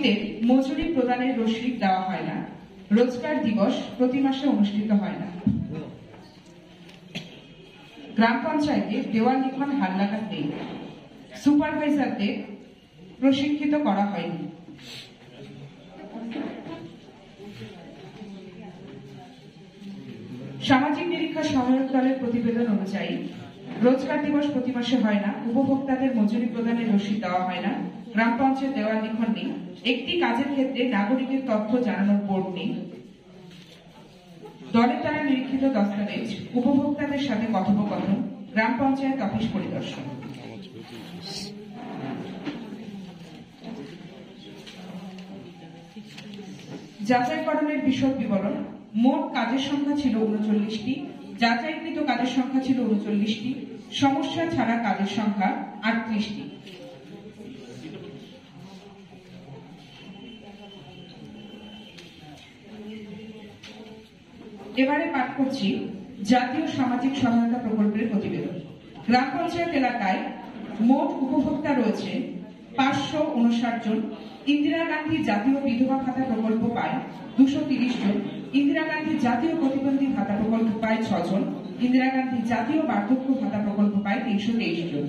শ্রমিকদের মজুরি প্রদানের রসিদ দেওয়া হয় না। রোজগার দিবস প্রতি মাসে অনুষ্ঠিত হয় না। গ্রাম পঞ্চায়েতে দেওয়াল লিখন হালনাগাদ নেই। সুপারভাইজারদের প্রশিক্ষিত করা হয়নি। সামাজিক নিরীক্ষা সহায়ক দলের প্রতিবেদন অনুযায়ী রোজগার দিবস প্রতি মাসে হয় না। উপভোক্তাদের মজুরি প্রদানের রসিদ দেওয়া হয় না। গ্রাম পঞ্চায়েত দেওয়াল লিখন নেই। একটি কাজের ক্ষেত্রে নাগরিকের তথ্য জানানোর বোর্ড নেই। দলের দ্বারা নিরীক্ষিত দস্তাবেজ, উপভোক্তাদের সাথে কথোপকথন, গ্রাম পঞ্চায়েত অফিস পরিদর্শন। যাচাইকরণের বিশদ বিবরণ। মোট কাজের সংখ্যা ছিল ৩৯টি, যাচাইকৃত কাজের সংখ্যা ছিল ৩৯টি, সমস্যা ছাড়া কাজের সংখ্যা ৩৮টি। এবারে পাঠ করছি জাতীয় সামাজিক সহায়তা প্রকল্পের প্রতিবেদন। গ্রাম পঞ্চায়েত এলাকায় মোট উপভোক্তা রয়েছে ৫৫৯ জন। ইন্দিরা গান্ধী জাতীয় বিধবা ভাতা প্রকল্প পায় ২৩০ জন। ইন্দিরা গান্ধী জাতীয় প্রতিবন্ধী ভাতা প্রকল্প পায় ৬ জন। ইন্দিরা গান্ধী জাতীয় বার্ধক্য ভাতা প্রকল্প পায় ৩২৩ জন।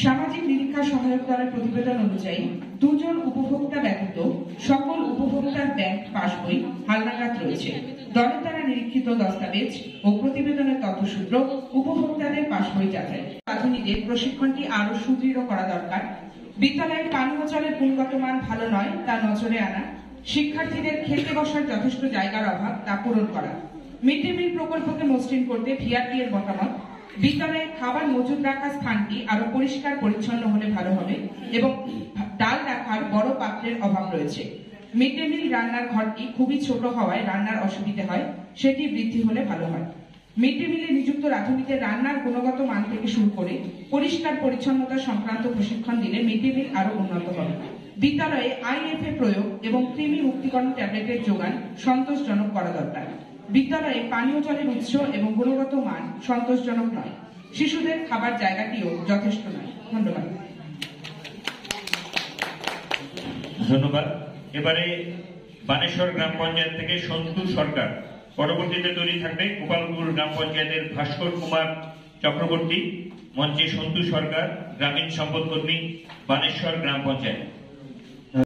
সামাজিক নিরীক্ষা সহায়ক দলের প্রতিবেদন অনুযায়ী ২ জন উপভোক্তা ব্যতীত সকল উপভোক্তার ব্যাংক পাসবই হালনাগাদ রয়েছে। দলের দ্বারা নিরীক্ষিত দস্তাবেজ ও প্রতিবেদনের তথ্যসূত্র উপভোক্তাদের পাসবই যাচাই। রাঁধুনিদের প্রশিক্ষণটি আরো সুদৃঢ় করা দরকার। বিদ্যালয়ের পানীয় জলের গুণগত মান ভালো নয় তা নজরে আনা। শিক্ষার্থীদের খেতে বসার যথেষ্ট জায়গার অভাব তা পূরণ করা। মিড ডে মিল প্রকল্পকে মসৃণ করতে ভিআরপি এর মতামত। বিদ্যালয়ে খাবার মজুদ রাখার স্থানটি আরো পরিষ্কার পরিচ্ছন্ন হলে ভালো হবে এবং ডাল রাখার বড় পাত্রের অভাব রয়েছে। মিড ডে মিল রান্নার ঘরটি খুবই ছোট হওয়ায় রান্নার অসুবিধে হয়, সেটি বৃদ্ধি হলে ভালো হয়। মিড ডে মিলে নিযুক্ত রাঁধুনিদের রান্নার গুণগত মান থেকে শুরু করে পরিষ্কার পরিচ্ছন্নতা সংক্রান্ত প্রশিক্ষণ দিলে মিড ডে মিল আরো উন্নত হবে। বিদ্যালয়ে আইএফএ প্রয়োগ এবং কৃমি মুক্তিকরণ ট্যাবলেটের যোগান সন্তোষজনক করা দরকার। বিদ্যালয়ে পানীয় জলের উৎস এবং গুণগত মান সন্তোষজনক নয়। শিশুদের খাবার জায়গাটিও যথেষ্ট নয়। ধন্যবাদ। ধন্যবাদ। এবারে বানেশ্বর গ্রাম পঞ্চায়েত থেকে সন্তু সরকার, পরবর্তীতে তৈরি থাকবে গোপালপুর গ্রাম পঞ্চায়েতের ভাস্কর কুমার চক্রবর্তী। মঞ্চে সন্তু সরকার, গ্রামীণ সম্পদ কর্মী, বানেশ্বর গ্রাম পঞ্চায়েত।